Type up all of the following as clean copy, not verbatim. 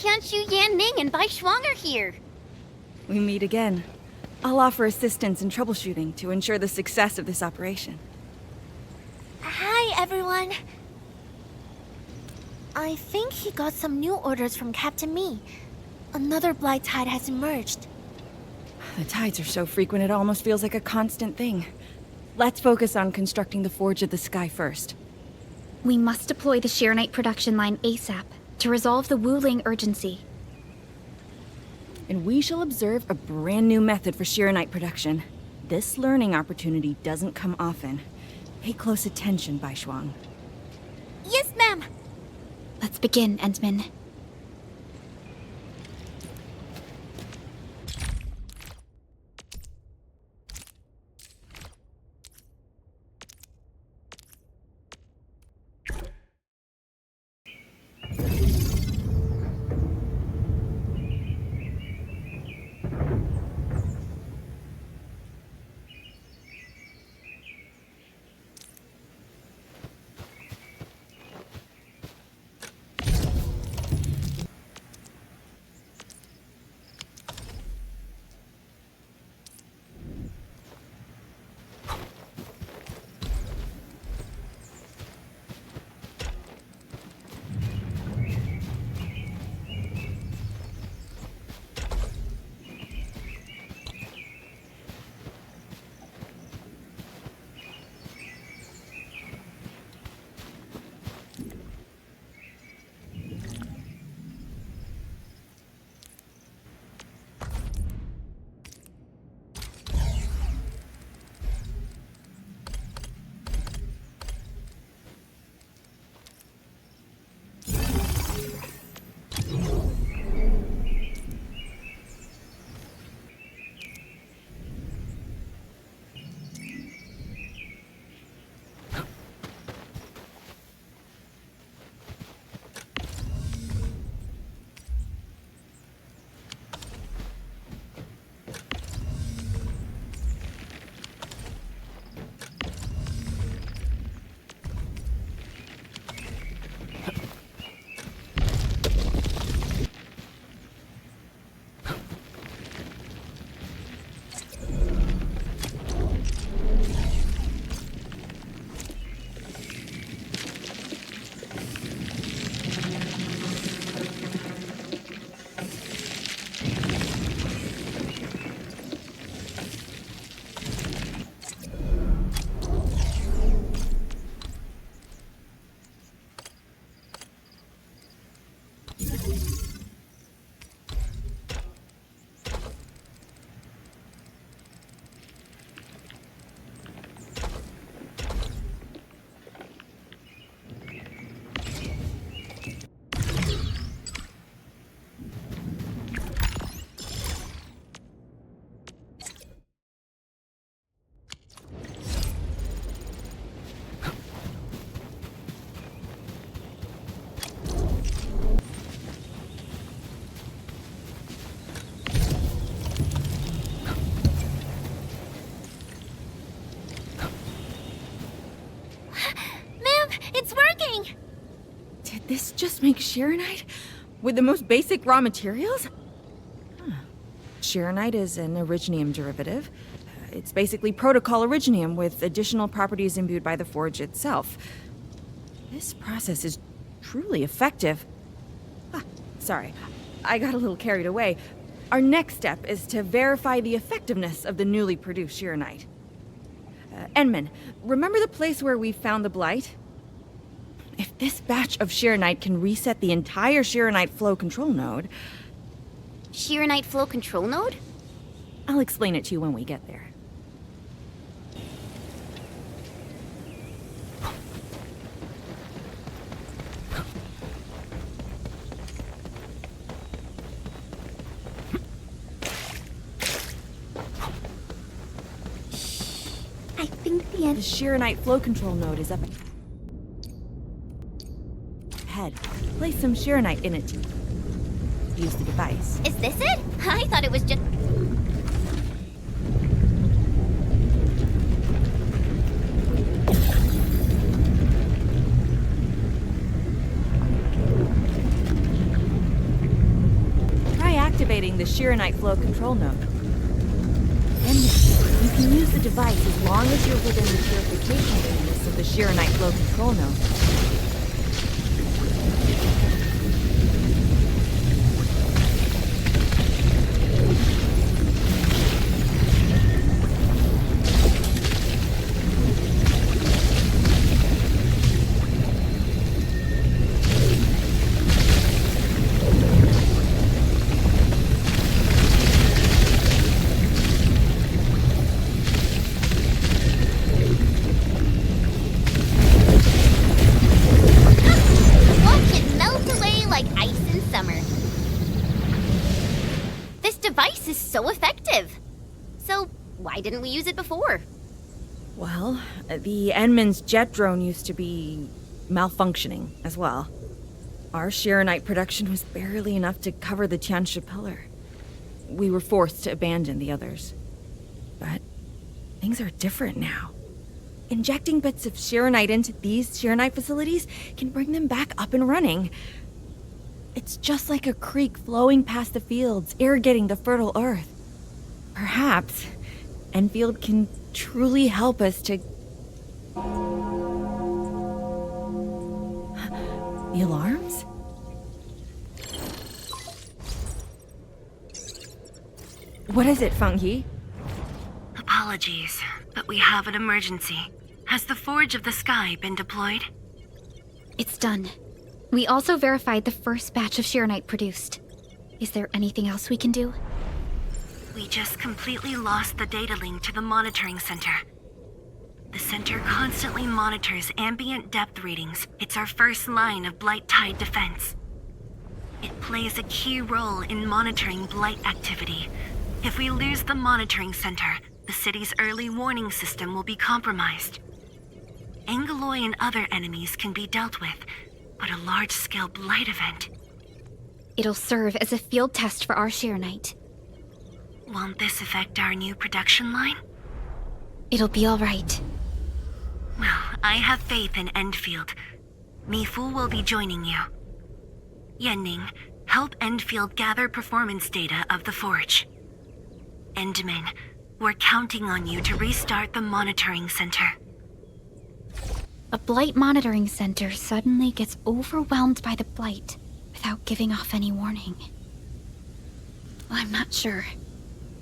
Tianshu, Yanning, and Bai Shuang are here. We meet again. I'll offer assistance in troubleshooting to ensure the success of this operation. Hi, everyone. I think he got some new orders from Captain Mi. Another blight tide has emerged. The tides are so frequent it almost feels like a constant thing. Let's focus on constructing the Forge of the Sky first. We must deploy the Sheernite production line ASAP to resolve the Wuling urgency. And we shall observe a brand new method for Sheernite production. This learning opportunity doesn't come often. Pay close attention, Bai Shuang. Yes, ma'am. Let's begin, Endman. This just makes Sheernite? With the most basic raw materials? Huh. Sheernite is an originium derivative. It's basically protocol originium with additional properties imbued by the forge itself. This process is truly effective. Sorry, I got a little carried away. Our next step is to verify the effectiveness of the newly produced Sheernite. Enman, remember the place where we found the blight? If this batch of Sheernite can reset the entire Sheernite flow control node... Sheernite flow control node? I'll explain it to you when we get there. I think the Sheernite flow control node is up ahead. Place some Sheernite in it to use the device. Is this it? I thought it was just... the Shiranite flow control node. And you can use the device as long as you're within the purification radius of the Shiranite flow control node. Watch it melt away like ice in summer. This device is so effective. So, why didn't we use it before? Well, the Enman's jet drone used to be malfunctioning as well. Our Shiranite production was barely enough to cover the Tiansha pillar. We were forced to abandon the others. But things are different now. Injecting bits of Shiranite into these Shiranite facilities can bring them back up and running. It's just like a creek flowing past the fields, irrigating the fertile earth. Perhaps Enfield can truly help us to... The alarms? What is it, Funky? Apologies, but we have an emergency. Has the Forge of the Sky been deployed? It's done. We also verified the first batch of Shiranite produced. Is there anything else we can do? We just completely lost the data link to the monitoring center. The center constantly monitors ambient depth readings. It's our first line of Blight Tide defense. It plays a key role in monitoring Blight activity. If we lose the monitoring center, the city's early warning system will be compromised. Angeloi and other enemies can be dealt with, but a large-scale Blight event... It'll serve as a field test for our Shiranite. Won't this affect our new production line? It'll be all right. Well, I have faith in Endfield. Mifu will be joining you. Yenning, help Endfield gather performance data of the Forge. Endman, we're counting on you to restart the monitoring center. A Blight monitoring center suddenly gets overwhelmed by the Blight without giving off any warning. I'm not sure.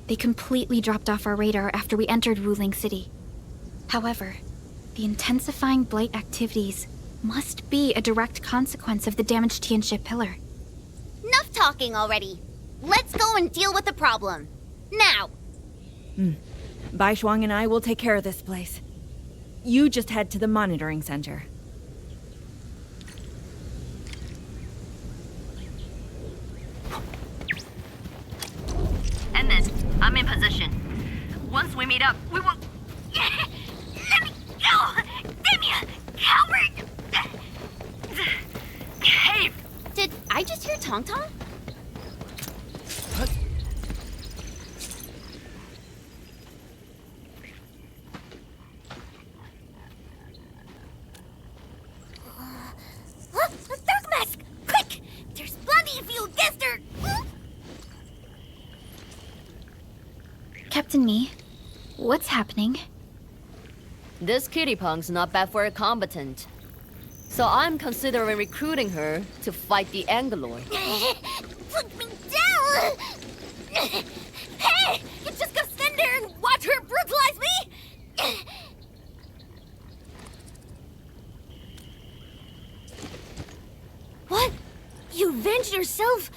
They completely dropped off our radar after we entered Wuling City. However, the intensifying Blight activities must be a direct consequence of the damaged Tianxia pillar. Enough talking already. Let's go and deal with the problem. Now! Bai Shuang and I will take care of this place. You just head to the monitoring center. And then, I'm in position. Once we meet up, we will... Let me go! Damn you! Coward! Behave! Did I just hear Tong Tong? Dark Mask! Quick! There's bloody if you guessed her! Captain Me, what's happening? This kitty punk's not bad for a combatant. So I'm considering recruiting her to fight the Angeloi. Put me down! Hey! You just gonna stand there and watch her brutalize me? What? You avenged yourself,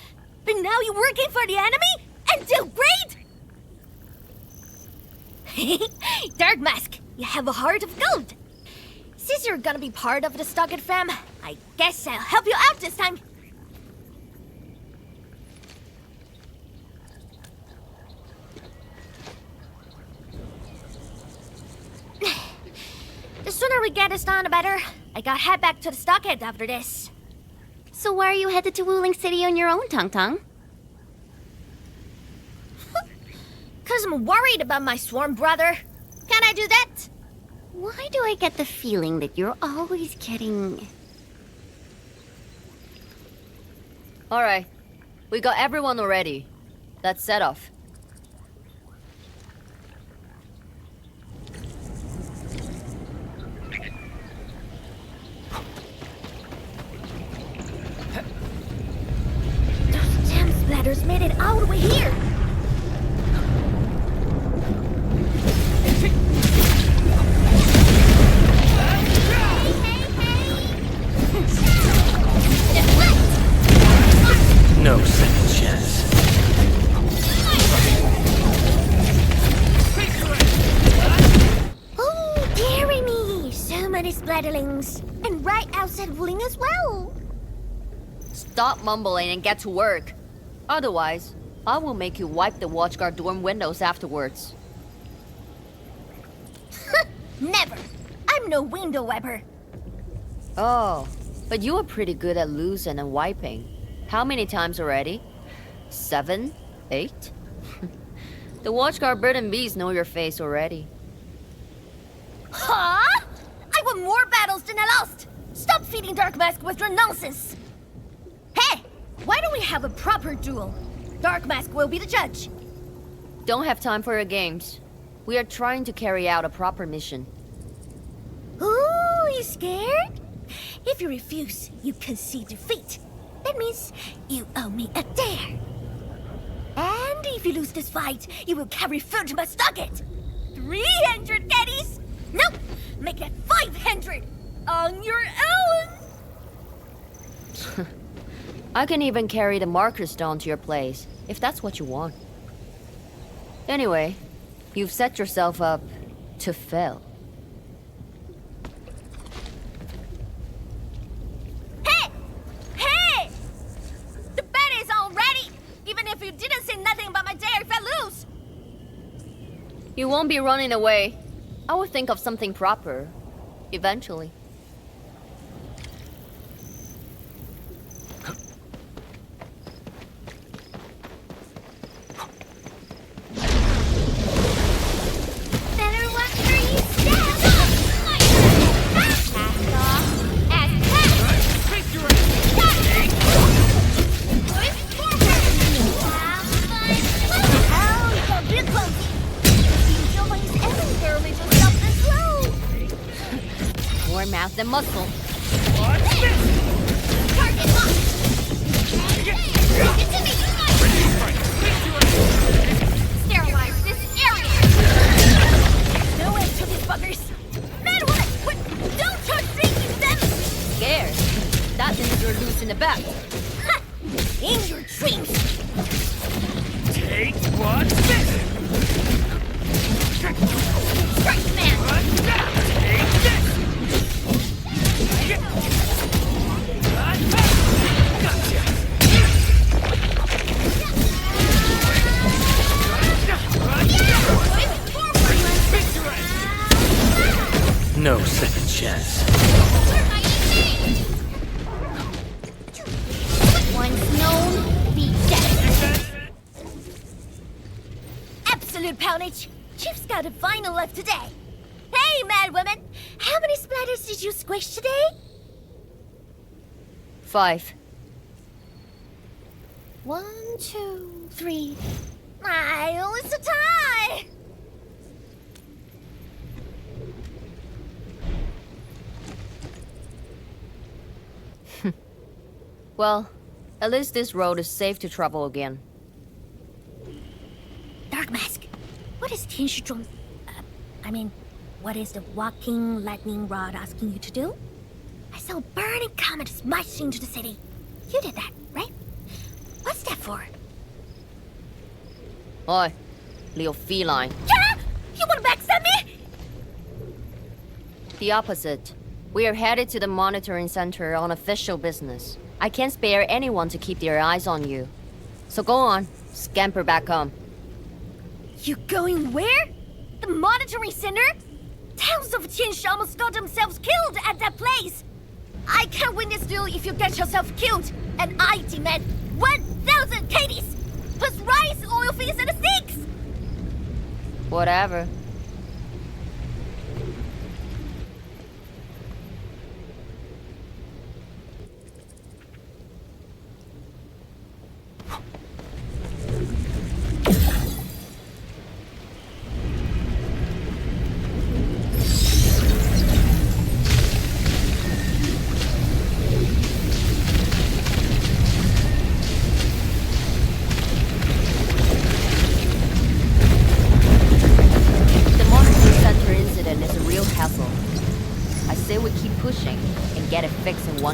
but now you're working for the enemy? And do great? Dark Mask, you have a heart of gold. Since you're gonna be part of the Stockade fam, I guess I'll help you out this time. The sooner we get this done, the better. I gotta head back to the Stockade after this. So why are you headed to Wuling City on your own, Tong Tong? 'Cause I'm worried about my swarm brother. Can I do that? Why do I get the feeling that you're always getting... Alright, we got everyone already. Let's set off. Those damn splatters made it all the way here. No second chance. Oh, dearie me. So many splatterlings. And right outside Wuling as well. Stop mumbling and get to work. Otherwise, I will make you wipe the watchguard dorm windows afterwards. Never. I'm no window wiper. Oh, but you are pretty good at losing and wiping. How many times already? 7? 8? The watchguard bird and bees know your face already. Huh? I won more battles than I lost. Stop feeding Dark Mask with your nonsense. Hey, why don't we have a proper duel? Dark Mask will be the judge. Don't have time for your games. We are trying to carry out a proper mission. Ooh, you scared? If you refuse, you concede defeat. That means you owe me a dare. And if you lose this fight, you will carry food to my stocket. 300 caddies? Nope, make that 500 on your own. I can even carry the marker stone to your place, if that's what you want. Anyway, you've set yourself up to fail. Hey! The bet is all ready! Even if you didn't say nothing about my dare if I lose! You won't be running away. I will think of something proper, eventually. Better watch where you step! Cast off and pass! Push forward! Oh, you're real close! Nobody's everywhere, we just stop this slow! More mouth than muscle. Target locked! Get to me! Sterilize this area! No end to these buggers! Man, what? Don't start drinking them! Scared? That means you're loose in the back. Ha! In your dreams! Take what's this? Strike, man! Take this! Gotcha! No second chance. Once known, be dead. Absolute poundage. Chief's got a final left today. Hey, mad women! How many splatters did you squish today? 5. 1, 2, 3. Oh, it's a tie! Well, at least this road is safe to travel again. Dark Mask, what is Tianshizhong... what is the walking lightning rod asking you to do? I saw a burning comet smash into the city. You did that, right? What's that for? Oi, little feline. Yeah? You wanna backstab me? The opposite. We are headed to the monitoring center on official business. I can't spare anyone to keep their eyes on you. So go on, scamper back home. You going where? The monitoring center? Thousands of Tianshi almost got themselves killed at that place. I can't win this duel if you get yourself killed. And I demand 1,000 Katie's, plus rice, oil fees, and a six. Whatever.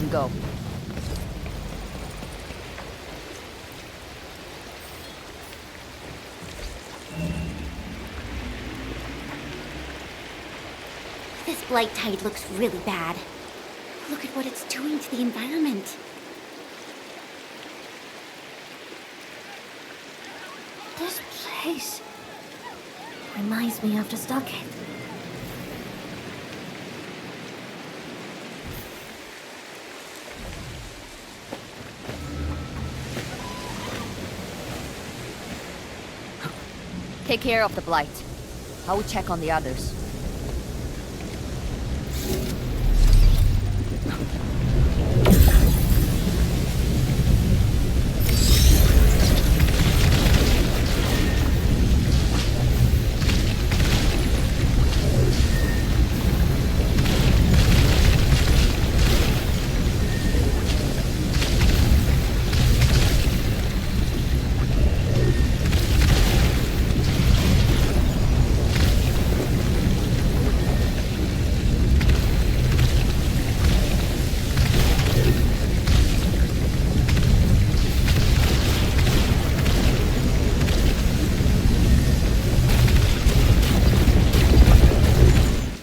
can go. This blight tide looks really bad. Look at what it's doing to the environment. This place reminds me of the stockade. Take care of the blight. I will check on the others.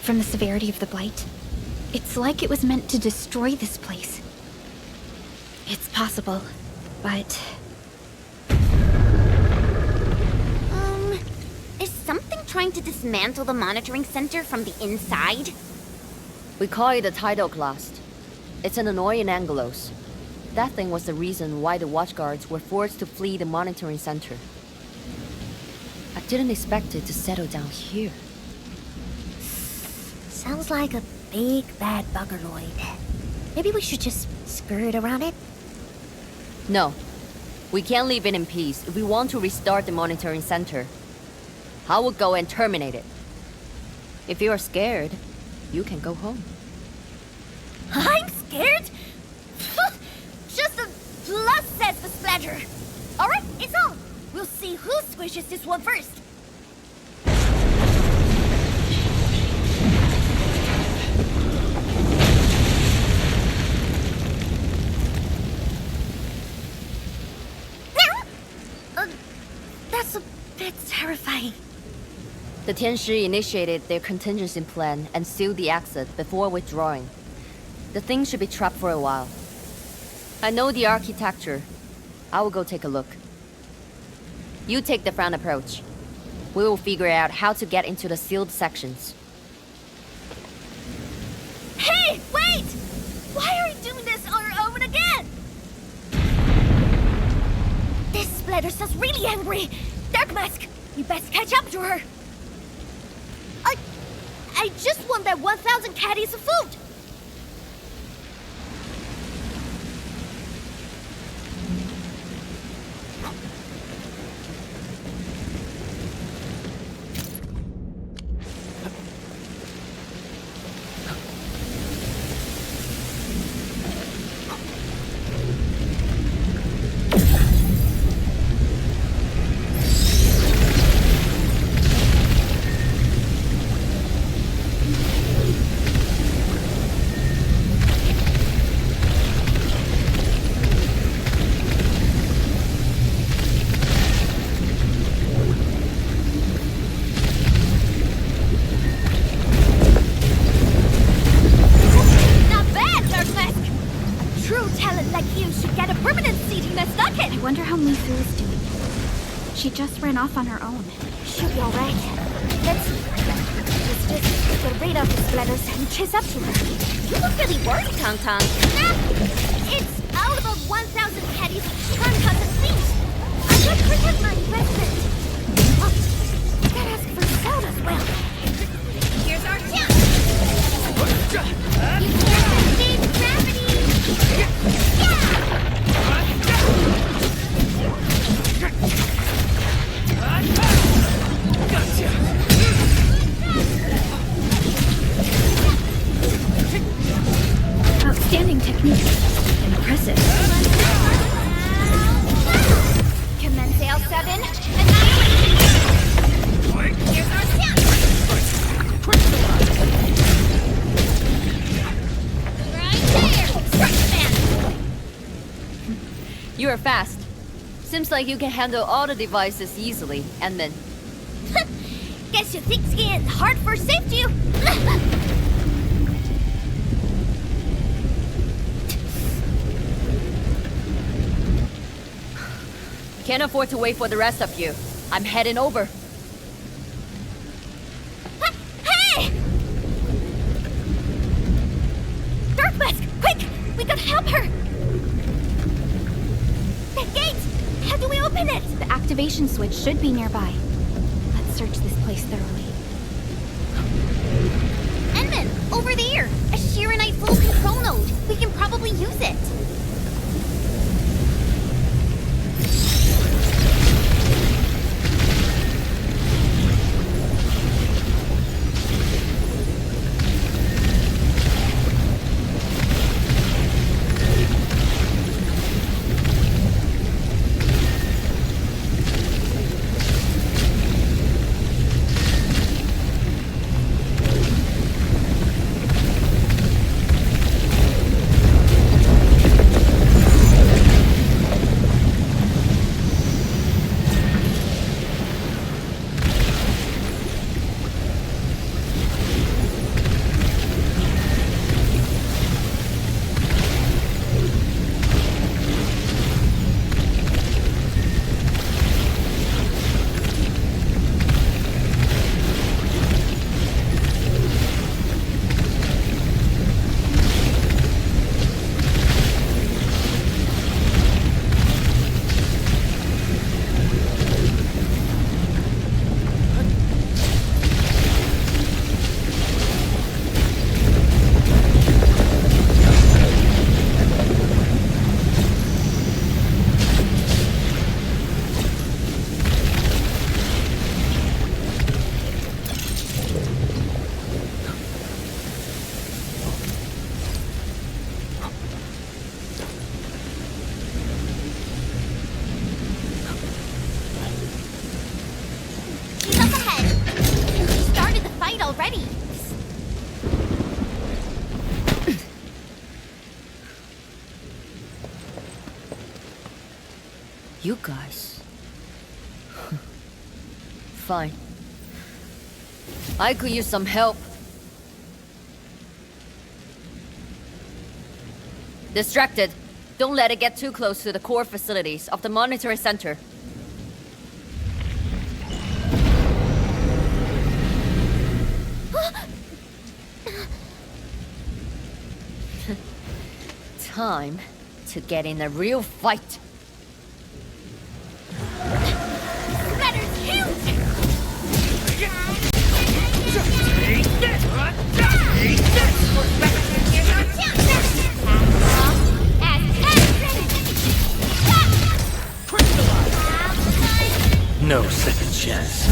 From the severity of the blight, it's like it was meant to destroy this place. It's possible, but Is something trying to dismantle the monitoring center from the inside? We call it a tidal blast. It's an annoying angelos. That thing was the reason why the watchguards were forced to flee the monitoring center. I didn't expect it to settle down here. Sounds like a big bad buggerloid. Maybe we should just skirt around it? No. We can't leave it in peace if we want to restart the monitoring center. I will go and terminate it. If you are scared, you can go home. I'm scared? Just a plus, says the splatter. Alright, it's on. We'll see who squishes this one first. That's a bit terrifying. The Tianshi initiated their contingency plan and sealed the exit before withdrawing. The thing should be trapped for a while. I know the architecture. I will go take a look. You take the front approach. We will figure out how to get into the sealed sections. Hey, wait! Why are we doing this on our own again? This splatter sounds really angry. Dark Mask, you best catch up to her. I just want that 1,000 caddies of food. She just ran off on her own. She'll be alright. Let's just get rid of the splatters and chase up to her. You look really worried, Tong Tong. It's all about 1,000 caddies of concussed thieves. I'm gonna protect my investment. Oh, gotta ask for salt as well. Here's our chance. You can't escape gravity. Yeah! Gotcha! Outstanding technique. Impressive. Commence L7. Annihilation. Here's our chance. Right there. You are fast. Seems like you can handle all the devices easily, Endman. Guess you think skiing's hard for safety. Can't afford to wait for the rest of you. I'm heading over. Hey! Dark Mask, quick! We gotta help her! The gate! How do we open it? The activation switch should be nearby. Let's search this place thoroughly. Enman, over there! A Sheeranite full control node. We can probably use it. He's up ahead. He started the fight already. You guys. Fine. I could use some help. Distracted. Don't let it get too close to the core facilities of the monitoring center. Time to get in a real fight. Shredder's huge! Take this! Take this! No second chance.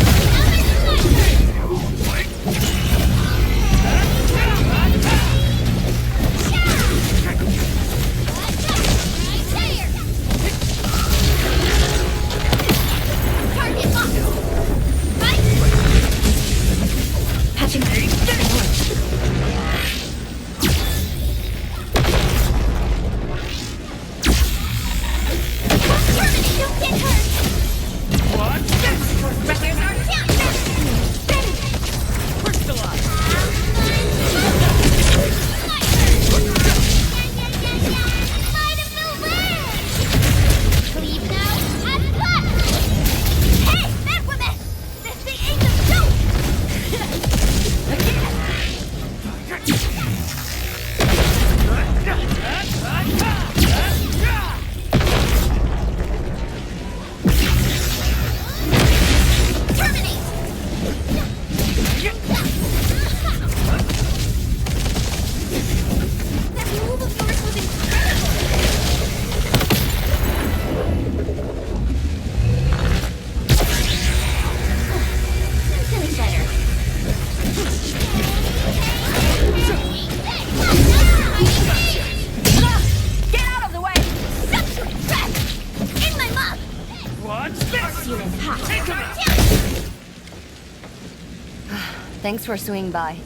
Thanks for swinging by.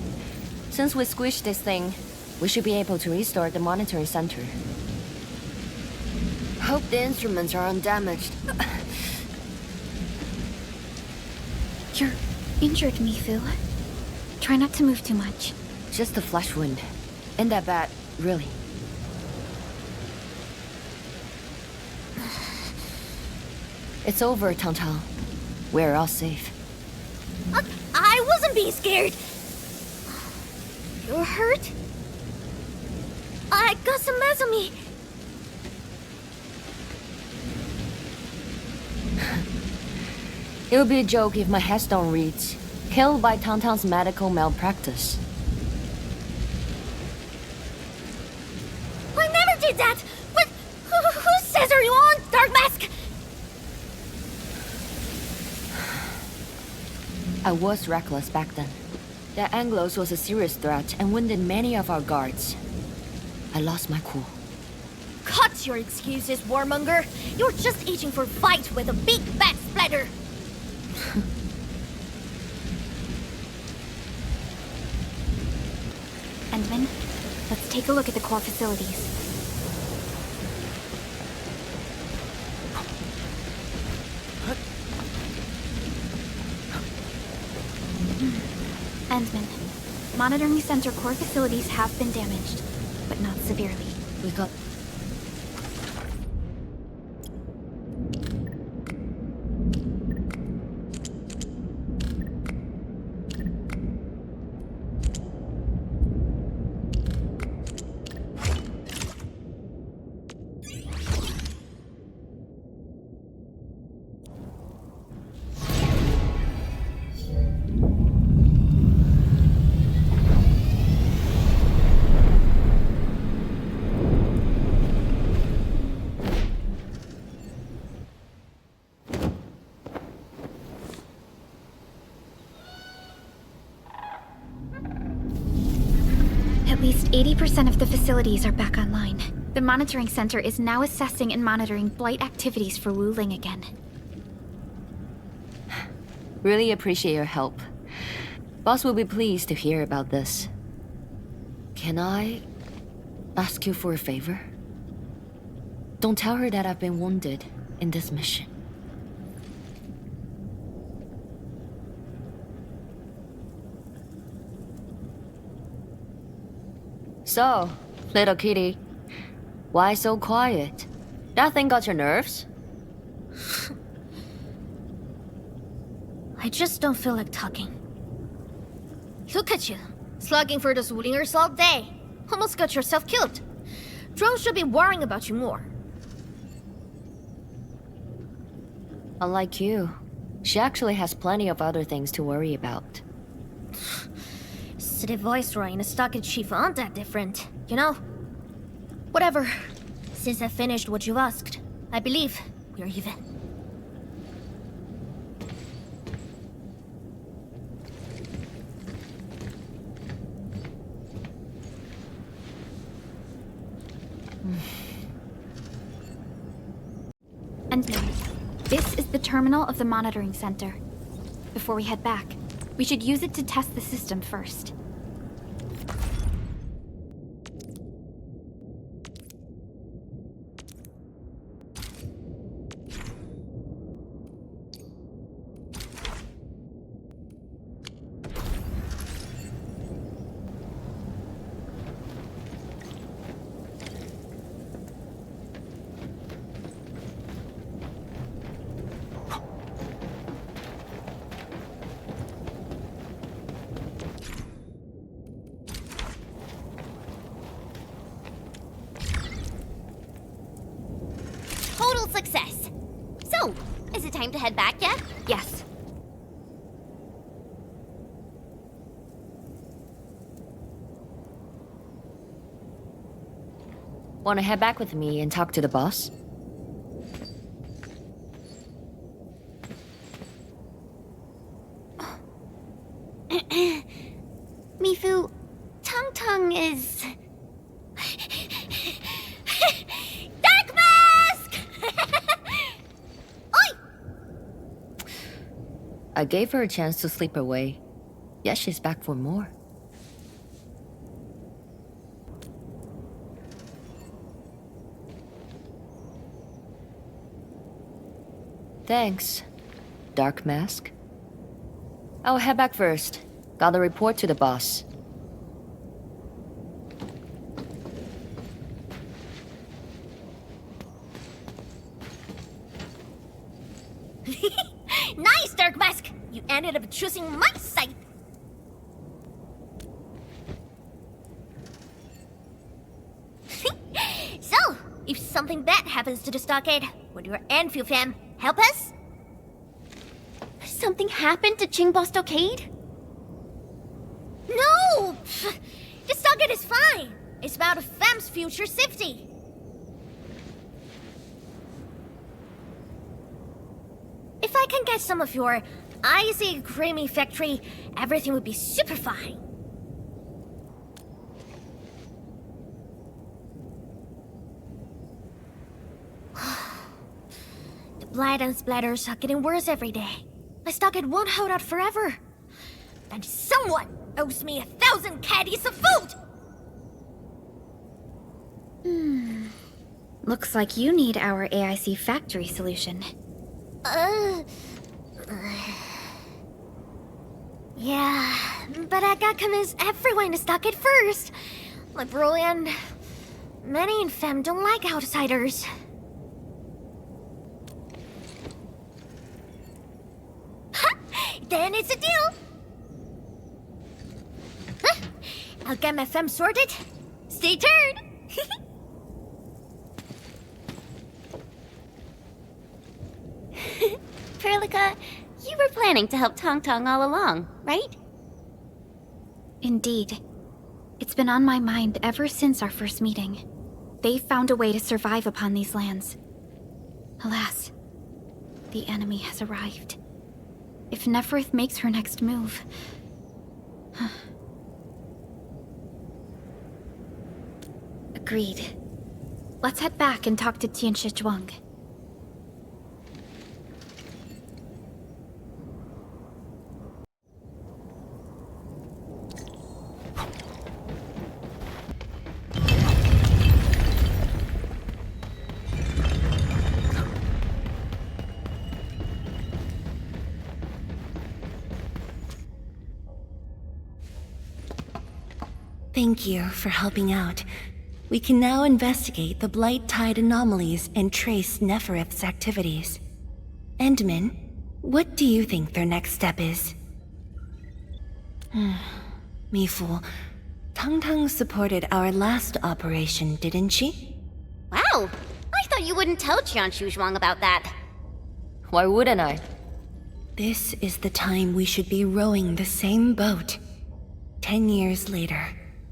Since we squished this thing, we should be able to restore the monitoring center. Hope the instruments are undamaged. You're injured, Mifu. Try not to move too much. Just a flesh wound. Ain't that bad, really. It's over, Tang. We're all safe. I wasn't being scared. You're hurt? I got some mess on me. It would be a joke if my headstone reads, "Killed by Tang's medical malpractice." I never did that! But whose says are you on, Dark Mask? I was reckless back then. The Anglos was a serious threat and wounded many of our guards. I lost my cool. Cut your excuses, warmonger. You're just itching for a fight with a big bad splatter. Endman, let's take a look at the core facilities. Endman, monitoring center core facilities have been damaged, but not severely. We got... At least 80% of the facilities are back online. The monitoring center is now assessing and monitoring blight activities for Wu Ling again. Really appreciate your help. Boss will be pleased to hear about this. Can I ask you for a favor? Don't tell her that I've been wounded in this mission. So, little kitty, why so quiet? That thing got your nerves? I just don't feel like talking. Look at you, slugging for those Wulingers all day. Almost got yourself killed. Drones should be worrying about you more. Unlike you, she actually has plenty of other things to worry about. City Viceroy and a stocky chief aren't that different, you know? Whatever. Since I finished what you asked, I believe we're even. And now, this is the terminal of the monitoring center. Before we head back, we should use it to test the system first. Total success. So, is it time to head back yet? Yes. Wanna head back with me and talk to the boss? Mifu, Tang is... Dark Mask! Oi! I gave her a chance to sleep away. Yet she's back for more. Thanks, Dark Mask. I'll head back first. Gotta report to the boss. Nice, Dark Mask! You ended up choosing my side. So, if something bad happens to the stockade, would your Endfield fam help us? Something happened to Qingbo Stockade? No! The stockade is fine. It's about a fam's future safety. If I can get some of your icy creamy factory, everything would be super fine. The blight and splatters are getting worse every day. My stockade won't hold out forever. And someone owes me 1,000 caddies of food! Looks like you need our AIC factory solution. Yeah, but I gotta convince everyone to stock it first. My bro and many in fam don't like outsiders. Ha! Then it's a deal. Huh? I'll get my fam sorted. Stay tuned. Perlica, you were planning to help Tong Tong all along, right? Indeed. It's been on my mind ever since our first meeting. They've found a way to survive upon these lands. Alas, the enemy has arrived. If Neferth makes her next move... Agreed. Let's head back and talk to Tianshi Zhuang. Thank you for helping out. We can now investigate the Blight Tide anomalies and trace Nefereth's activities. Endman, what do you think their next step is? Me fool. Tang Tang supported our last operation, didn't she? Wow! I thought you wouldn't tell Qianshu Zhuang about that. Why wouldn't I? This is the time we should be rowing the same boat. 10 years later,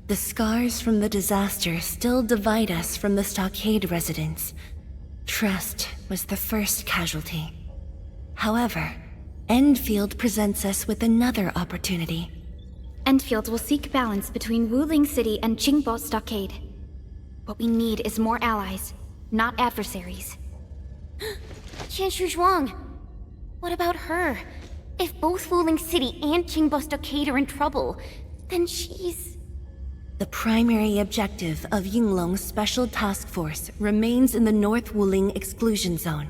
the scars from the disaster still divide us from the stockade residents. Trust was the first casualty. However, Endfield presents us with another opportunity. Endfield will seek balance between Wuling City and Qingbo Stockade. What we need is more allies, not adversaries. Qianshu Zhuang. What about her? If both Wuling City and Qingbo Stockade are in trouble, then she's... The primary objective of Yinglong's Special Task Force remains in the North Wuling Exclusion Zone.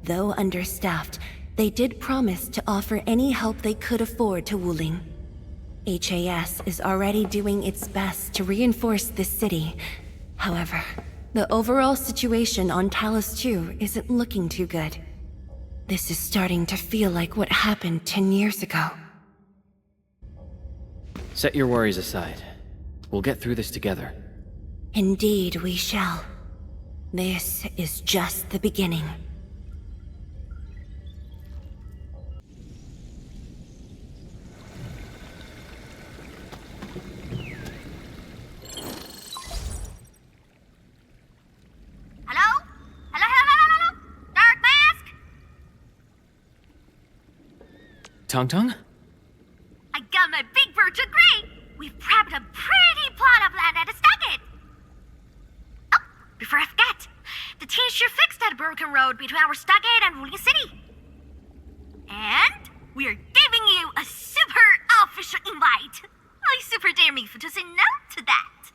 Though understaffed, they did promise to offer any help they could afford to Wuling. HAS is already doing its best to reinforce this city. However, the overall situation on Talos 2 isn't looking too good. This is starting to feel like what happened 10 years ago. Set your worries aside. We'll get through this together. Indeed, we shall. This is just the beginning. Hello? Hello? Dark Mask? Tong Tong? I got my big bird to agree! We've prepped a pretty plot of land at the stockade! Oh, before I forget, the team sure fixed that broken road between our stockade and Wuling City. And we're giving you a super official invite. I super dare me to say no to that.